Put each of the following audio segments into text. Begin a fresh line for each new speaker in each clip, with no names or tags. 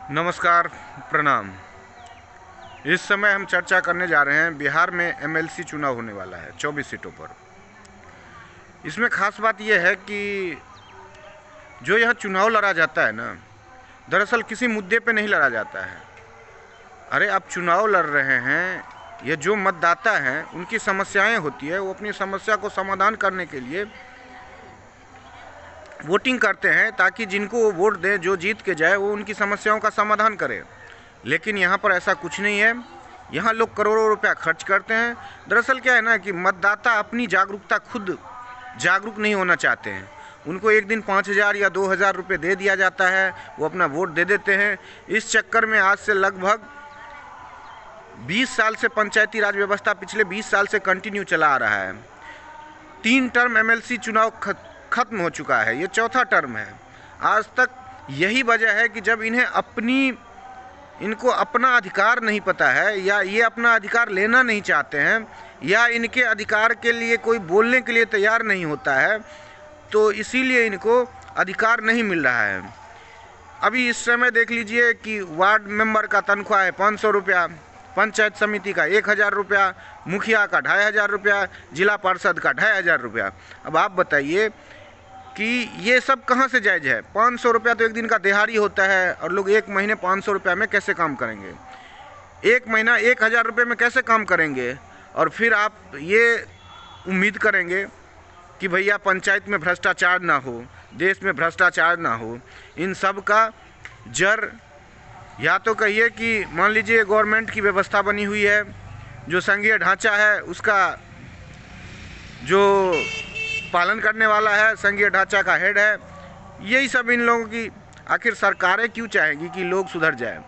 नमस्कार, प्रणाम। इस समय हम चर्चा करने जा रहे हैं बिहार में एमएलसी चुनाव होने वाला है 24 सीटों पर। इसमें खास बात यह है कि जो यह चुनाव लड़ा जाता है ना, दरअसल किसी मुद्दे पे नहीं लड़ा जाता है। अरे आप चुनाव लड़ रहे हैं, ये जो मतदाता हैं उनकी समस्याएं होती है, वो अपनी समस्या को समाधान करने के लिए वोटिंग करते हैं ताकि जिनको वो वोट दें, जो जीत के जाए, वो उनकी समस्याओं का समाधान करे। लेकिन यहाँ पर ऐसा कुछ नहीं है। यहाँ लोग करोड़ों रुपया खर्च करते हैं। दरअसल क्या है ना कि मतदाता अपनी जागरूकता खुद जागरूक नहीं होना चाहते हैं। उनको एक दिन 5,000 या 2,000 रुपये दे दिया जाता है, वो अपना वोट दे देते हैं। इस चक्कर में आज से लगभग 20 साल से पंचायती राज व्यवस्था पिछले 20 साल से कंटिन्यू चला आ रहा है। 3 टर्म एमएलसी चुनाव खत्म हो चुका है, ये चौथा टर्म है। आज तक यही वजह है कि जब इनको अपना अधिकार नहीं पता है, या ये अपना अधिकार लेना नहीं चाहते हैं, या इनके अधिकार के लिए कोई बोलने के लिए तैयार नहीं होता है, तो इसीलिए इनको अधिकार नहीं मिल रहा है। अभी इस समय देख लीजिए कि वार्ड मेंबर का तनख्वाह है 500 रुपया, पंचायत समिति का 1,000 रुपया, मुखिया का 2,500 रुपया, जिला पार्षद का 2,500 रुपया। अब आप बताइए कि ये सब कहाँ से जायज़ है? 500 रुपया तो एक दिन का दिहाड़ी होता है, और लोग एक महीने 500 रुपया में कैसे काम करेंगे? एक महीना 1,000 रुपये में कैसे काम करेंगे? और फिर आप ये उम्मीद करेंगे कि भैया पंचायत में भ्रष्टाचार ना हो, देश में भ्रष्टाचार ना हो। इन सब का जड़ या तो कहिए कि मान लीजिए गवर्नमेंट की व्यवस्था बनी हुई है, जो संघीय ढांचा है उसका जो पालन करने वाला है, संघीय ढांचा का हेड है। यही सब इन लोगों की। आखिर सरकारें क्यों चाहेंगी कि लोग सुधर जाएं?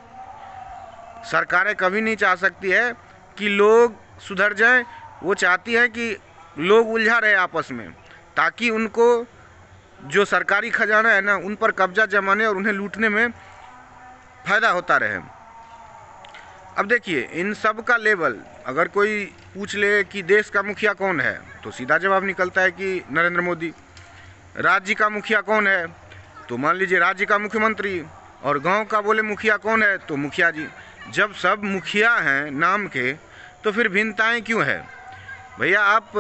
सरकारें कभी नहीं चाह सकती है कि लोग सुधर जाएं। वो चाहती है कि लोग उलझा रहे आपस में, ताकि उनको जो सरकारी खजाना है ना, उन पर कब्जा जमाने और उन्हें लूटने में फ़ायदा होता रहे। अब देखिए, इन सब का लेवल अगर कोई पूछ ले कि देश का मुखिया कौन है, तो सीधा जवाब निकलता है कि नरेंद्र मोदी। राज्य का मुखिया कौन है, तो मान लीजिए राज्य का मुख्यमंत्री। और गांव का बोले मुखिया कौन है, तो मुखिया जी। जब सब मुखिया हैं नाम के, तो फिर भिन्नताएं क्यों है? भैया आप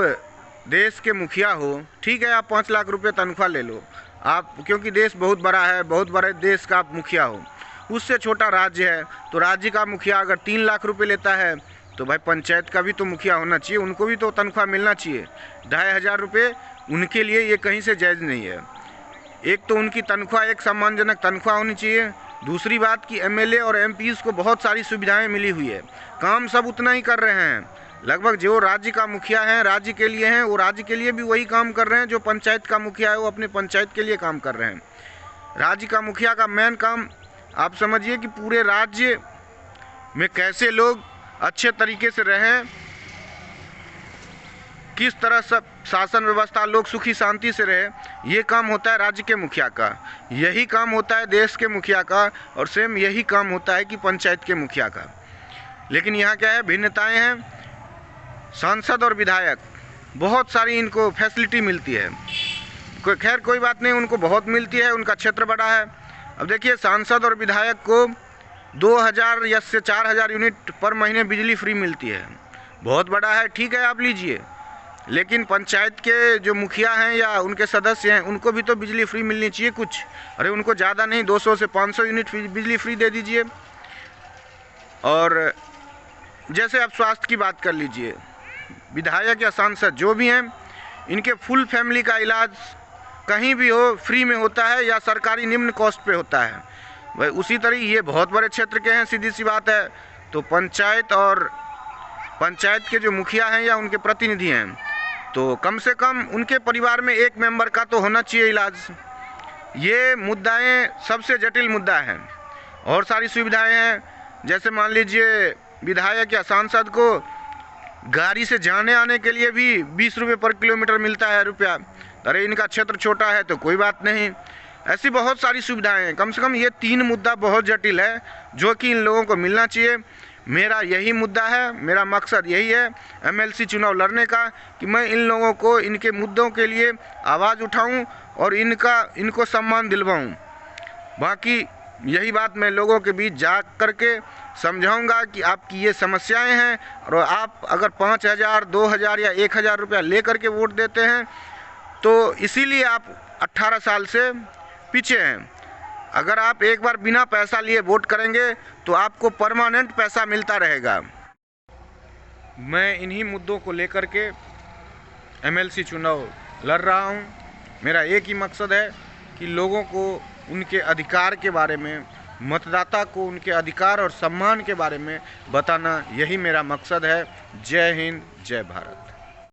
देश के मुखिया हो, ठीक है, आप 5 लाख रुपये तनख्वाह ले लो आप, क्योंकि देश बहुत बड़ा है, बहुत बड़े देश का आप मुखिया हो। उससे छोटा राज्य है, तो राज्य का मुखिया अगर 3 लाख रुपए लेता है, तो भाई पंचायत का भी तो मुखिया होना चाहिए, उनको भी तो तनख्वाह मिलना चाहिए। 2,500 रुपये उनके लिए ये कहीं से जायज़ नहीं है। एक तो उनकी तनख्वाह एक सम्मानजनक तनख्वाह होनी चाहिए। दूसरी बात कि एमएलए और एमपीज़ को बहुत सारी सुविधाएं मिली हुई है, काम सब उतना ही कर रहे हैं। लगभग जो राज्य का मुखिया हैं, राज्य के लिए हैं, वो राज्य के लिए भी वही काम कर रहे हैं जो पंचायत का मुखिया है, वो अपने पंचायत के लिए काम कर रहे हैं। राज्य का मुखिया का मेन काम आप समझिए कि पूरे राज्य में कैसे लोग अच्छे तरीके से रहें, किस तरह सब शासन व्यवस्था, लोग सुखी शांति से रहे, ये काम होता है राज्य के मुखिया का। यही काम होता है देश के मुखिया का, और सेम यही काम होता है कि पंचायत के मुखिया का। लेकिन यहाँ क्या है, भिन्नताएं हैं। सांसद और विधायक बहुत सारी इनको फैसिलिटी मिलती है। खैर कोई बात नहीं, उनको बहुत मिलती है, उनका क्षेत्र बड़ा है। अब देखिए, सांसद और विधायक को 2,000 या से 4,000 यूनिट पर महीने बिजली फ्री मिलती है। बहुत बड़ा है, ठीक है, आप लीजिए। लेकिन पंचायत के जो मुखिया हैं या उनके सदस्य हैं, उनको भी तो बिजली फ्री मिलनी चाहिए कुछ। अरे उनको ज़्यादा नहीं, 200 से 500 यूनिट बिजली फ्री दे दीजिए। और जैसे आप स्वास्थ्य की बात कर लीजिए, विधायक या सांसद जो भी हैं, इनके फुल फैमिली का इलाज कहीं भी हो फ्री में होता है, या सरकारी निम्न कॉस्ट पे होता है। भाई उसी तरह ये बहुत बड़े क्षेत्र के हैं, सीधी सी बात है। तो पंचायत के जो मुखिया हैं या उनके प्रतिनिधि हैं, तो कम से कम उनके परिवार में एक मेंबर का तो होना चाहिए इलाज। ये मुद्दाएं सबसे जटिल मुद्दा है। और सारी सुविधाएं हैं, जैसे मान लीजिए विधायक या सांसद को गाड़ी से जाने आने के लिए भी 20 रुपये पर किलोमीटर मिलता है रुपया। अरे इनका क्षेत्र छोटा है तो कोई बात नहीं, ऐसी बहुत सारी सुविधाएं हैं। कम से कम ये 3 मुद्दा बहुत जटिल है, जो कि इन लोगों को मिलना चाहिए। मेरा यही मुद्दा है, मेरा मकसद यही है एमएलसी चुनाव लड़ने का, कि मैं इन लोगों को इनके मुद्दों के लिए आवाज़ उठाऊं और इनको सम्मान दिलवाऊं। बाकी यही बात मैं लोगों के बीच जा करके समझाऊंगा कि आपकी ये समस्याएं हैं, और आप अगर 5,000, 2,000 या 1,000 रुपया ले करके वोट देते हैं तो इसीलिए आप 18 साल से पीछे हैं। अगर आप एक बार बिना पैसा लिए वोट करेंगे तो आपको परमानेंट पैसा मिलता रहेगा। मैं इन्हीं मुद्दों को लेकर के एमएलसी चुनाव लड़ रहा हूं। मेरा एक ही मकसद है कि लोगों को उनके अधिकार के बारे में, मतदाता को उनके अधिकार और सम्मान के बारे में बताना, यही मेरा मकसद है। जय हिंद, जय भारत।